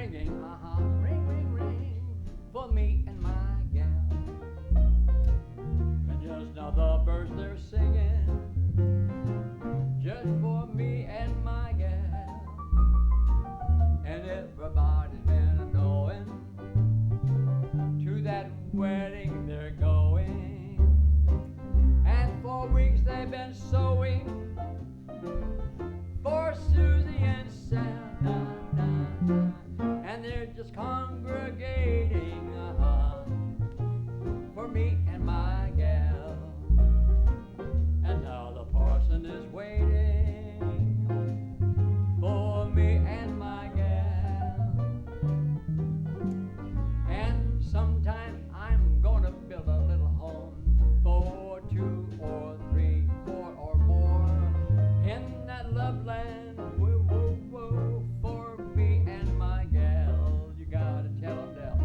ringing, ring, ring, ring, for me and my gal. And just now the birds they're singing, just for me and my gal. And everybody's been knowing to that wedding they're going. And for weeks they've been sewing for Susie and Sal. And they're just congregating for me and my gal. And now the parson is waiting for me and my gal. And sometime I'm gonna build a little home for 2 or 3, 4 or more in that love land. Whoa, whoa, whoa, for me and my gal. You gotta tell them, Del.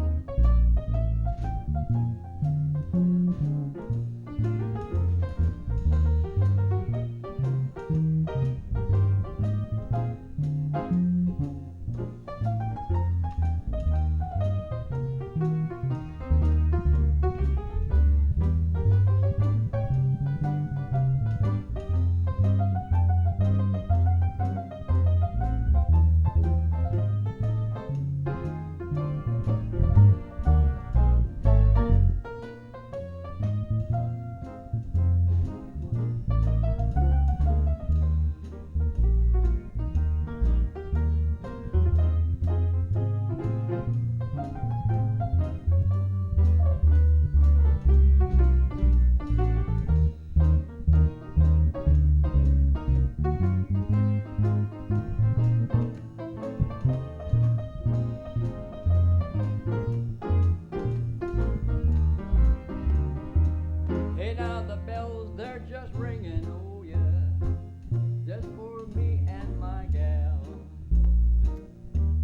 Hey, now the bells, they're just ringing, oh yeah, just for me and my gal.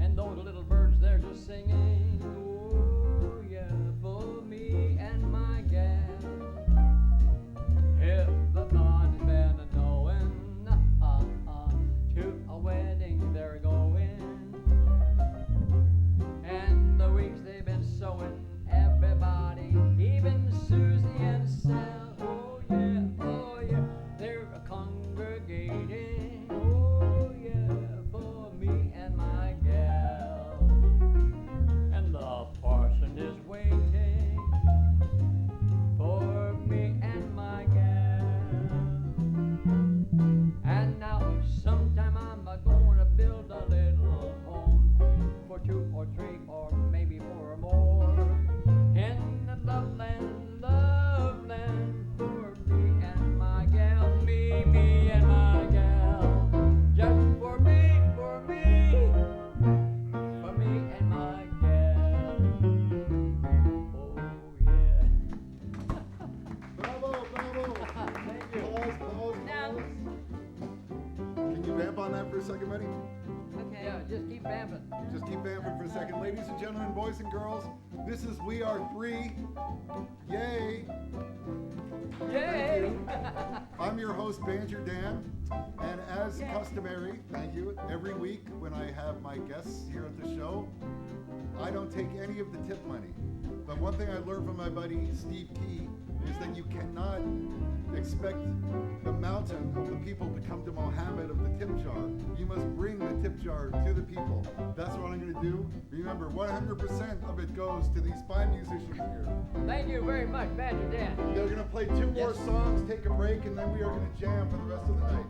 And those little birds, they're just singing, oh yeah, for me and my gal. Everybody's been knowing to a wedding they're going. And the weeks they've been sewing, everybody, even Susie and Sal, oh yeah, they're congregating, oh yeah, for me and my gal. And the parson is waiting for me and my gal. And now sometime I'm gonna build a little home for 2 or 3 or maybe 4 or more in the love land for me and my gal. Me and my gal, just for me and my gal. Oh yeah. Bravo, bravo. Thank you. Pause. Now. Can you vamp on that for a second, buddy? Okay. Yeah, just keep vamping. Just keep vamping for a second. Ladies and gentlemen, boys and girls, this is We Are Three. Yay! Yay! I'm your host, Banjo Dan, and as customary, thank you, every week when I have my guests here at the show, I don't take any of the tip money. But one thing I learned from my buddy Steve Key is that you cannot expect the mountain of the people to come to Mohammed of the tip jar. You must bring the tip jar to the people. That's what I'm going to do. Remember, 100% of it goes to these fine musicians here. Thank you very much, Badger Dan. They're going to play 2 more songs, take a break, and then we are going to jam for the rest of the night.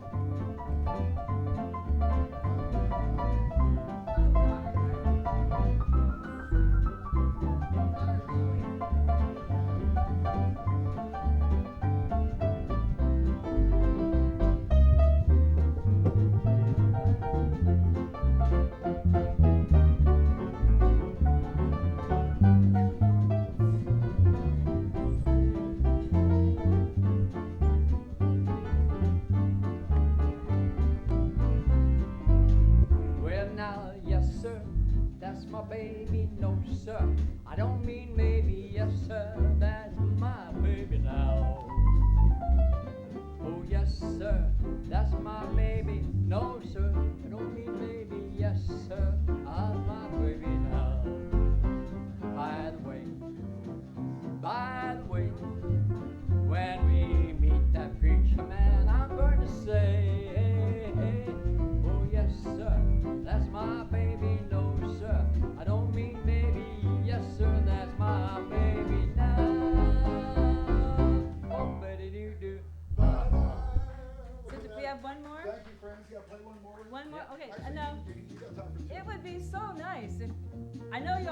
That's my baby, no sir. I don't mean maybe, yes sir. That's my baby now. Oh yes sir, that's my baby, no sir. I don't mean maybe, yes sir. That's my baby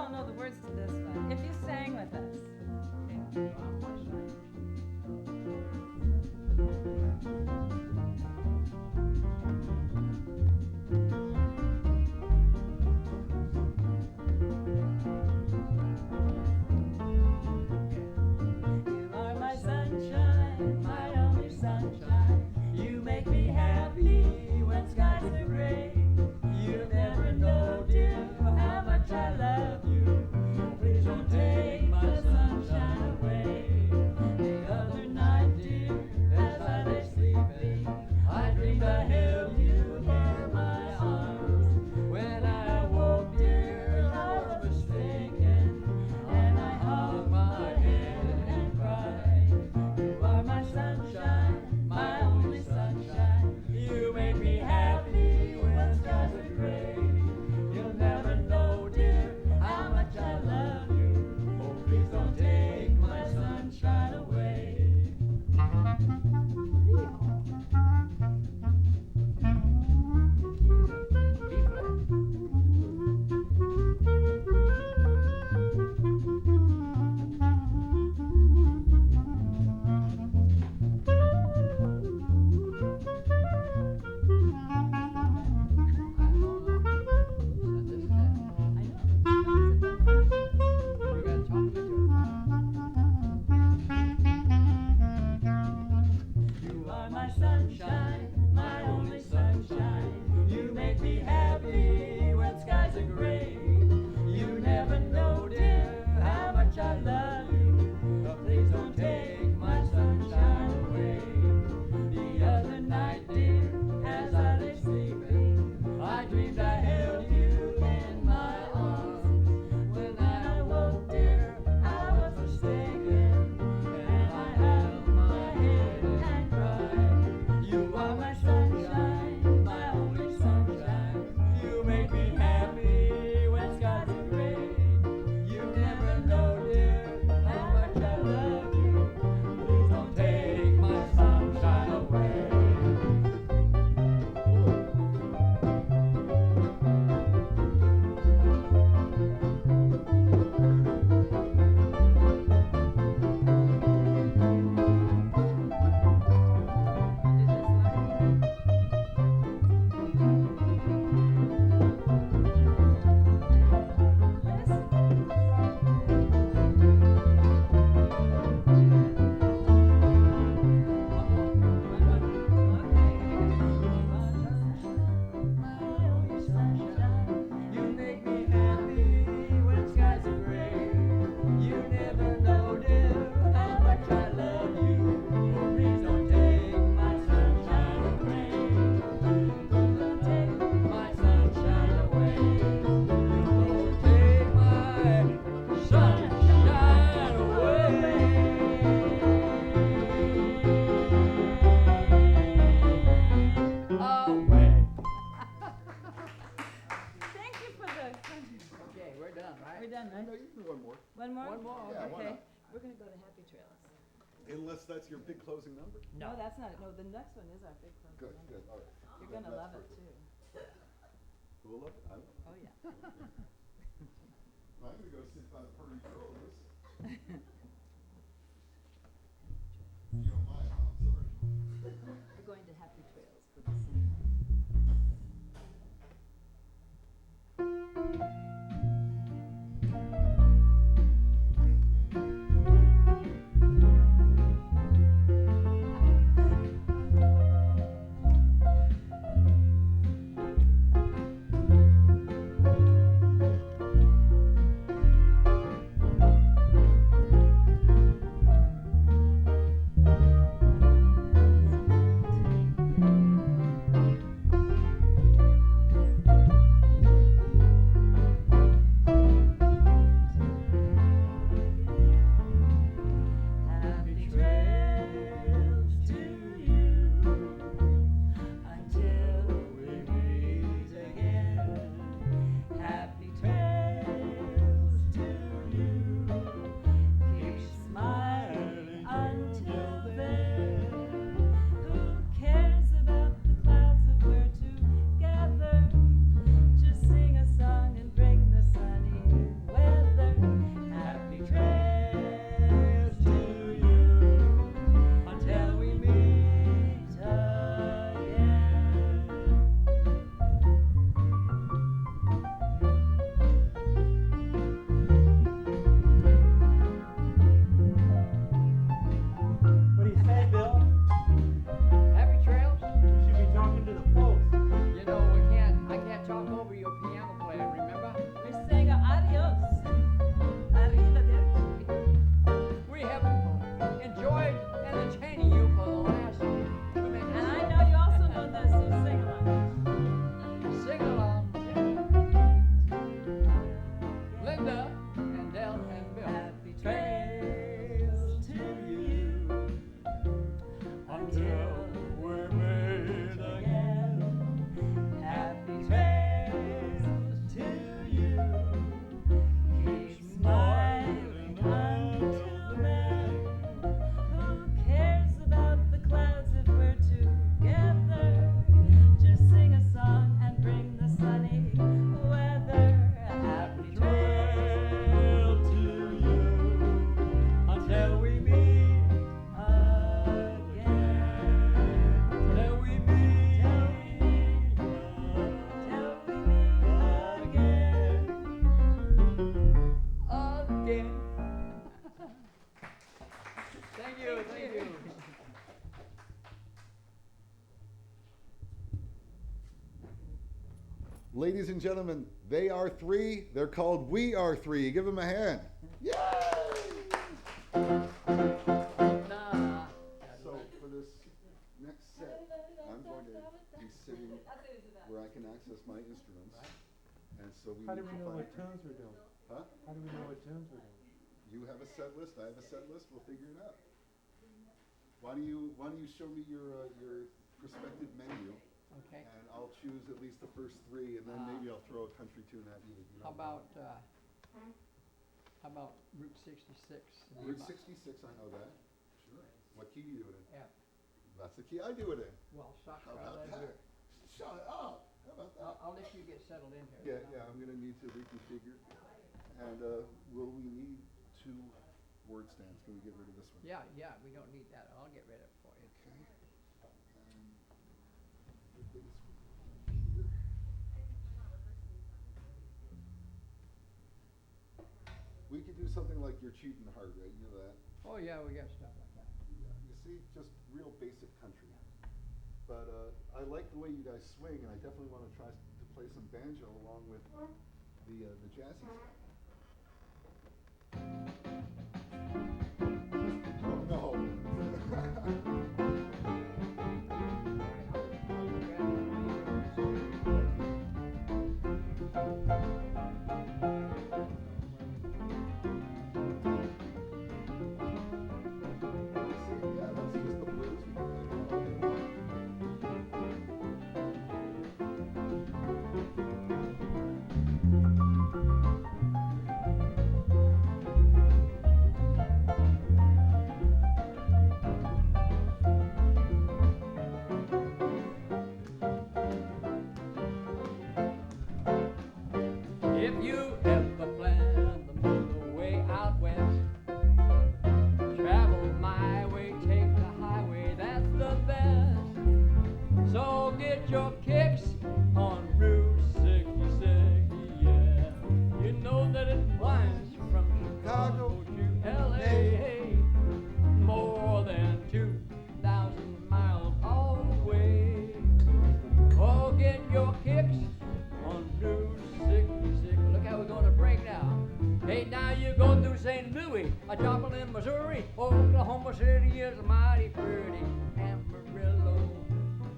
don't know the words to this one. If you sang with us. You are my sunshine, my only sunshine. You make me happy when skies are gray. You never know, dear, how much I love you. Please don't take my sunshine away. The other night, dear, as I lay sleeping, I dreamed I held you in my arms. When I awoke, dear, I was mistaken, and I hung my head and cried. You are my sunshine, my only sunshine. You make me happy when skies are gray. You'll never know, dear, how much I love you. Oh, please don't take my sunshine away. You are my sunshine, my only sunshine. You make me happy when skies are gray. You never know, dear, how much I love you. But please don't take my sunshine away. The other night, dear, as I lay sleeping, I dreamed I held you in my arms. When I awoke, dear, I was mistaken, and I held my head and cried. You are my sunshine, my only sunshine. You make me happy when skies are gray. You never know, dear, how much I love you. Please don't take my sunshine away. You make me happy when skies are gray. You never know, dear, how much I love you. Please don't take my sunshine away. Please don't take my sunshine away. Please don't take my sunshine away. Thank you for the. Okay, we're done, right? We're done, right? No, you can do one more. One more? One more, Yeah, why Okay. not? We're gonna go to Happy Trails. Unless that's your big closing number. No, that's not it. No, the next one is our big closing Good, number. good, all right. You're gonna love it too. Who'll love it? I will. Oh, yeah. I'm gonna go sit by the pretty girls. You don't mind, I'm sorry. We're going to Happy Trails for the same. Thank you, thank you. Ladies and gentlemen, they are three. They're called We Are Three. Give them a hand. Yay! Nah. So for this next set, I'm going to be sitting where I can access my instruments. And so we How do need we to know find- what tunes we're doing? Huh? How do we know what tunes we're doing? You have a set list. I have a set list. We'll figure it out. Why don't you show me your prospective menu, Okay. and I'll choose at least the first three, and then maybe I'll throw a country tune at you that you How don't know. about Route 66? Route 66, I know that. Sure. What key do you do it in? Yeah. That's the key I do it in. Well, suck. How about that? Shut up. How about that? I'll let you get settled in here. Yeah, I'm gonna need to reconfigure. And will we need 2 word stands? Can we get rid of this one? Yeah, we don't need that. I'll get rid of it for you. Okay. And the biggest one here. We could do something like You're Cheating Heart, right? You know that? Oh, yeah, we got stuff like that. Yeah. You see, just real basic country. But I like the way you guys swing, and I definitely want to try to play some banjo along with the jazzy stuff. Oh yeah, that's just the blues. If you ever plan to move away out west, travel my way, take the highway, that's the best. So get your kicks on Route 66, yeah. You know that it winds from Chicago to LA, more than 2,000 miles all the way. Oh, get your kicks on Route 66. Look how we're going to break now. Hey, now you go through St. Louis, Joplin, Missouri. Oklahoma City is mighty pretty. Amarillo,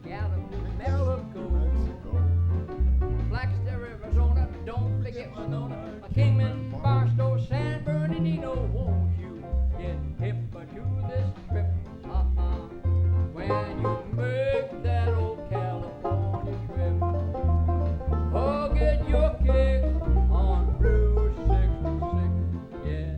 Gallup, New Mexico. Flagstaff, Arizona, don't forget Winona. Kingman, Barstow, San Bernardino. Won't you get hip to this trip? When you make that old California trip. Oh, get your kick on Route 66, yeah,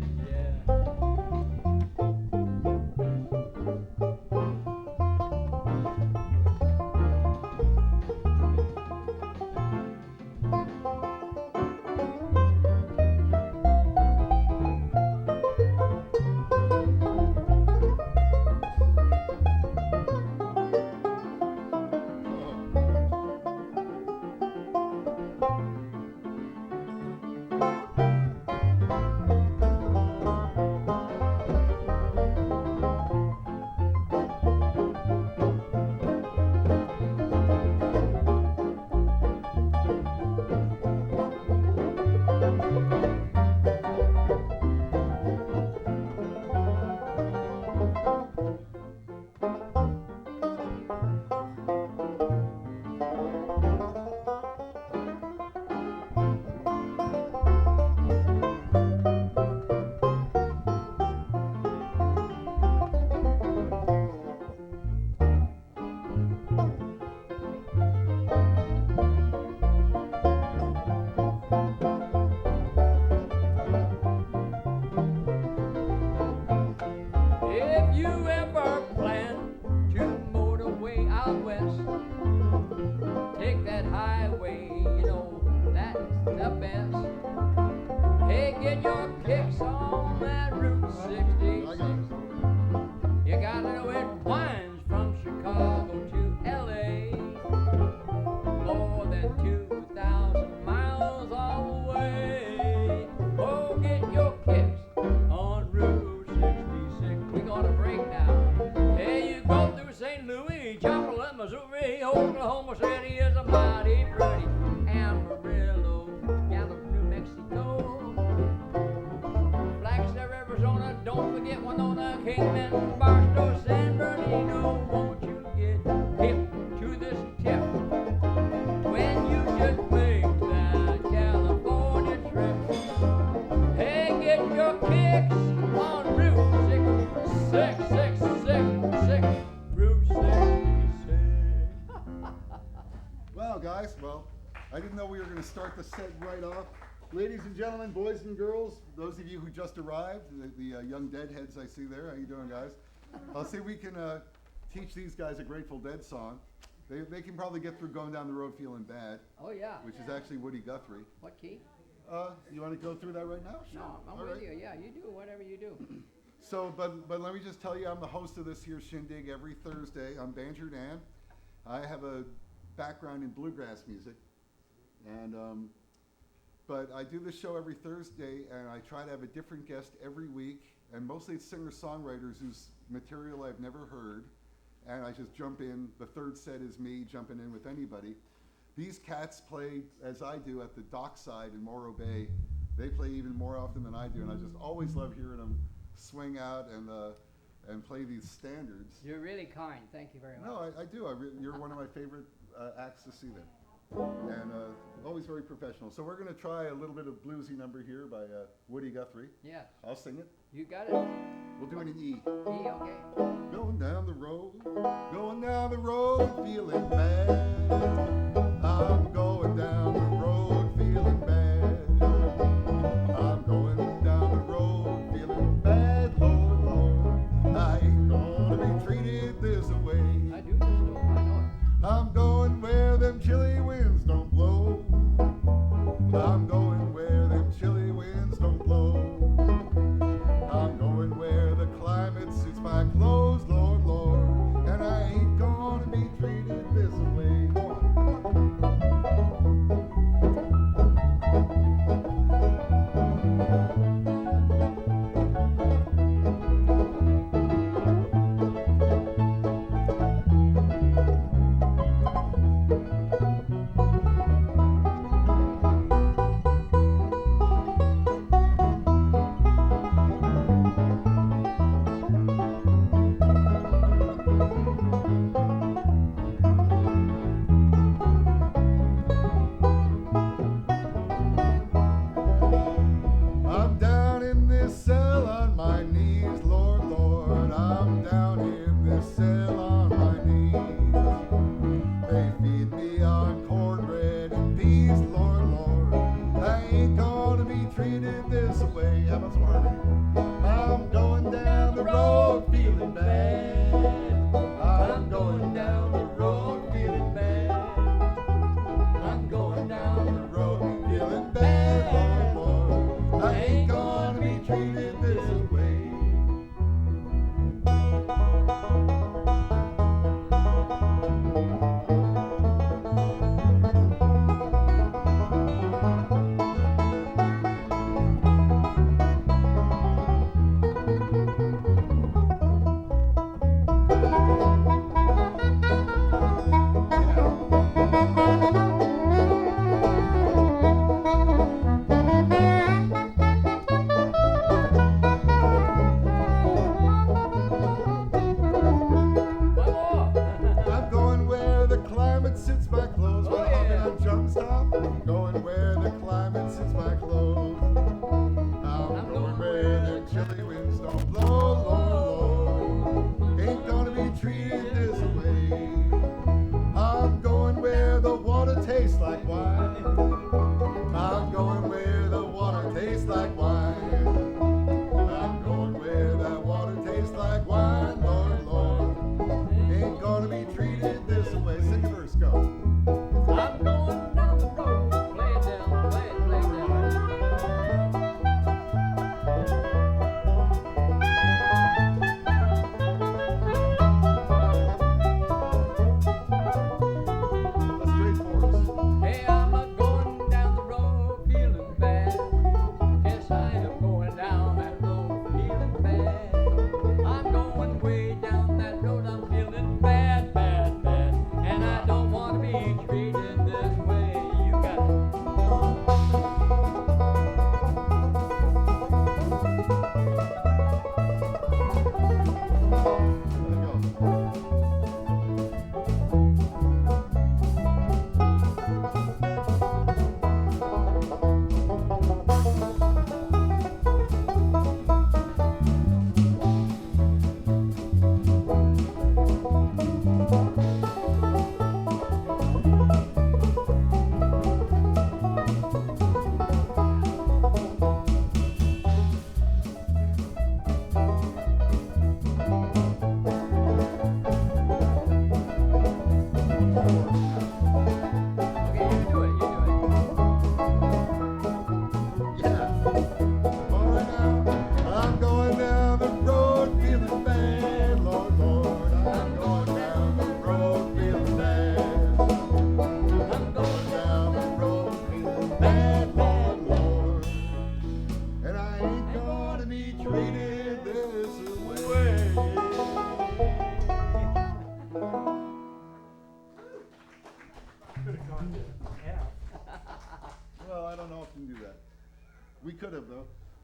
If you ever plan to motor way out west, take that highway, you know, that's the best. Hey, get your kicks on that Route 66. You gotta know it winds from Chicago to LA, more than 2,000 miles all the way. Oh, get your kicks on Route 66. We're gonna break Oklahoma City is a mighty pretty Amarillo, Gallup, New Mexico, Flagstaff, Arizona. Don't forget Winona, Kingman, Barstow, San Bernardino. Won't you get hip to this tip when you just make that California trip? Hey, get your kicks on Route 666, Route 66. Well, guys, I didn't know we were going to start the set right off. Ladies and gentlemen, boys and girls, those of you who just arrived, the young Deadheads I see there, how you doing, guys? I'll see if we can teach these guys a Grateful Dead song. They can probably get through Going Down the Road Feeling Bad, Oh, yeah. which is actually Woody Guthrie. What key? You want to go through that right now? No, I'm All with right. you. Yeah, you do whatever you do. So, but let me just tell you, I'm the host of this here shindig every Thursday. I'm Banjo Dan. I have a background in bluegrass music, and but I do this show every Thursday, and I try to have a different guest every week, and mostly it's singer-songwriters whose material I've never heard, and I just jump in. The third set is me jumping in with anybody. These cats play, as I do, at the dockside in Morro Bay. They play even more often than I do, and I just always love hearing them swing out and play these standards. You're really kind. Thank you very much. No, I do. You're one of my favorite acts to see there, and always very professional. So we're going to try a little bit of bluesy number here by Woody Guthrie. Yeah, I'll sing it. you got it. We'll do it in E. E, okay. Going down the road, feeling bad. I'm going down the road, feeling bad. I'm going down the road, feeling bad, Lord, Lord. I ain't gonna be treated this way. I do this though. I know it. I'm going where them chilly winds don't blow. I'm going where them chilly winds don't blow. I'm going where the climate suits my clothes, Lord, Lord. And I ain't gonna be treated this way. Go on. I'm down in this cell on my knees, Lord, Lord. I'm down in this cell on my knees. They feed me on cornbread and peas, Lord, Lord. I ain't gonna be treated this way. How about some harmony? I'm going down the road feeling bad. I'm going down the road feeling bad. I'm going down the road feeling bad, Lord, Lord. I ain't gonna be treated this way. One more. I'm going where the climate suits my clothes. We're hopping on jump stop. Going where the climate suits my clothes. I'm going where the chilly winds don't blow, Lord, Lord. Ain't gonna be treated this way. I'm going where the water tastes like wine. I'm going where the water tastes like wine. I'm going where that water tastes like wine, Lord, Lord. Ain't gonna be treated this way. Sing the verse, go. I'm going down the road. Play it down. Play it down.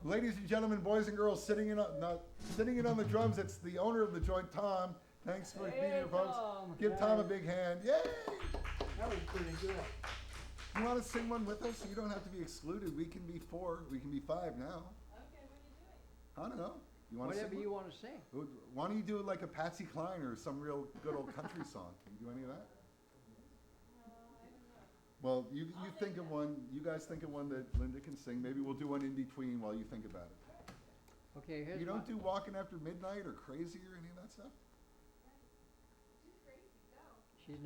Ladies and gentlemen, boys and girls, sitting in on the drums, it's the owner of the joint, Tom. Thanks for being here, folks. Tom. Give Tom a big hand. Yay! That was pretty good. You want to sing one with us? You don't have to be excluded. We can be 4. We can be 5 now. Okay, what are you doing? I don't know. You want to Whatever sing? you want to sing. Why don't you do like a Patsy Cline or some real good old country song? Can you do any of that? Well, you think of one. You guys think of one that Linda can sing. Maybe we'll do one in between while you think about it. Okay, here's You don't my- do Walking After Midnight or Crazy or any of that stuff? She's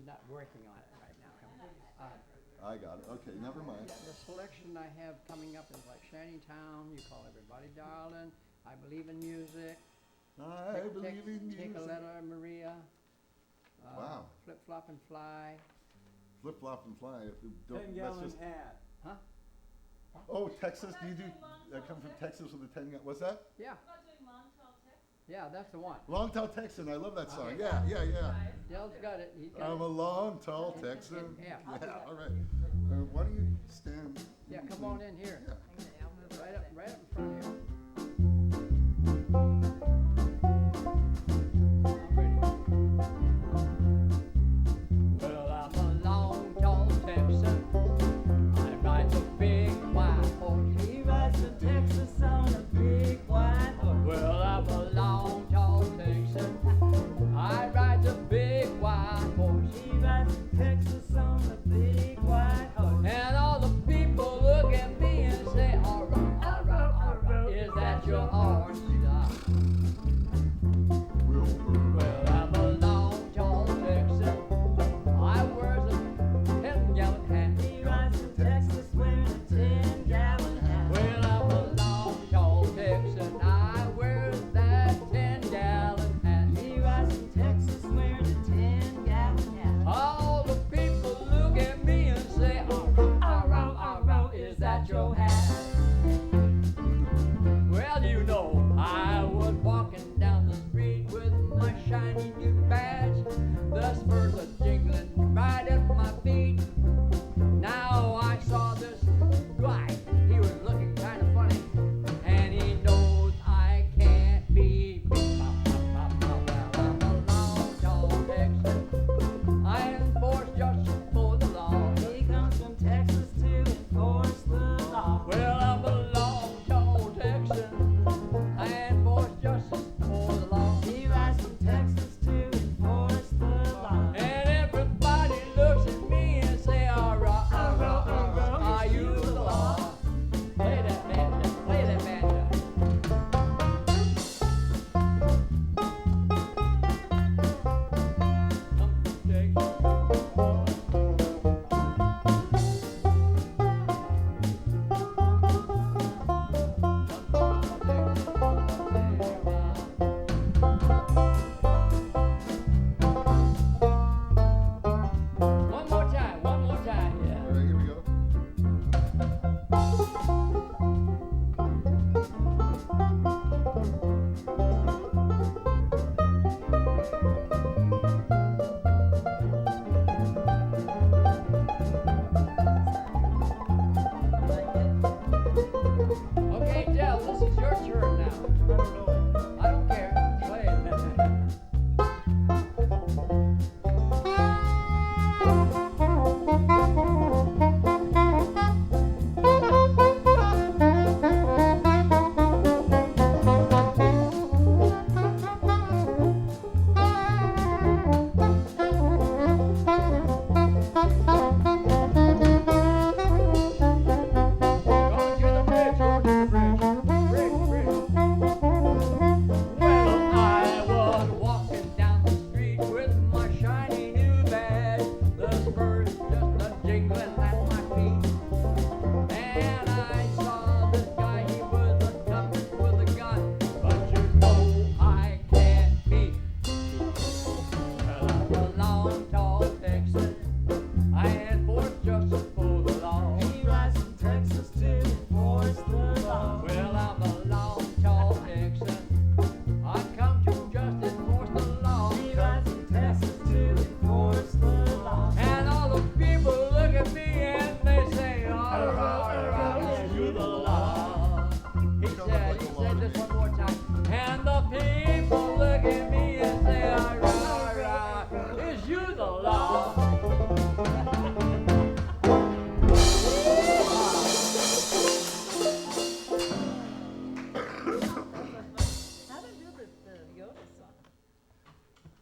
not working on it right now. I got it. Okay, never mind. The selection I have coming up is like Shantytown, You Call Everybody Darling, I Believe in Music, I believe in music. Take a Letter, Maria, Wow. Flip Flop and Fly. Flip flop and fly. That's 10-gallon just. hat. Huh? Oh, Texas. Do you do that? Come from Texas with a 10. What's that? Yeah, About doing Long Tall Texas? yeah, that's the one. Long tall Texan. I love that song. Okay. Yeah. Dell's got it. He's got I'm a it. long tall Texan. Yeah, I'll do that. All right. Why don't you stand? Yeah, come on in here. Yeah. Right up in front here. I'm ready. Well, I'm a long, tall Texan. I ride a big white horse. He rides to Texas on a big white horse. Well, I'm a long, tall Texan. I ride a big white horse. He rides to Texas on a big white horse. And all the people look at me and say, all right, all right, all right. Is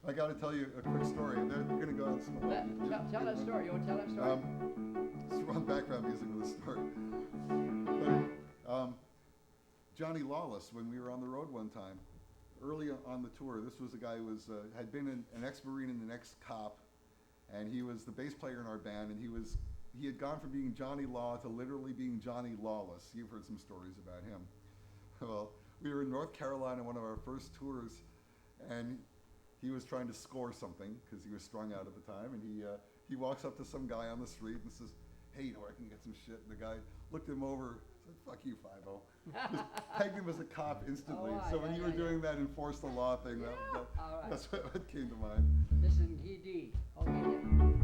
I got to tell you a quick story. They're going to go out and smoke. Tell that story. You want to tell that story? It's wrong background music with the story. But, Johnny Lawless, when we were on the road one time, early on the tour, this was a guy who was had been an ex-Marine and an ex-cop, and he was the bass player in our band, and he had gone from being Johnny Law to literally being Johnny Lawless. You've heard some stories about him. Well, we were in North Carolina, one of our first tours, and he was trying to score something because he was strung out at the time, and he walks up to some guy on the street and says, "Hey, you know where I can get some shit?" And the guy looked him over, said, "Fuck you, 5-0." Just pegged him as a cop instantly. Oh, so yeah, when you yeah, were doing that enforce the law thing, Yeah. All right. that's what came to mind. Listen, he did. Oh, he did.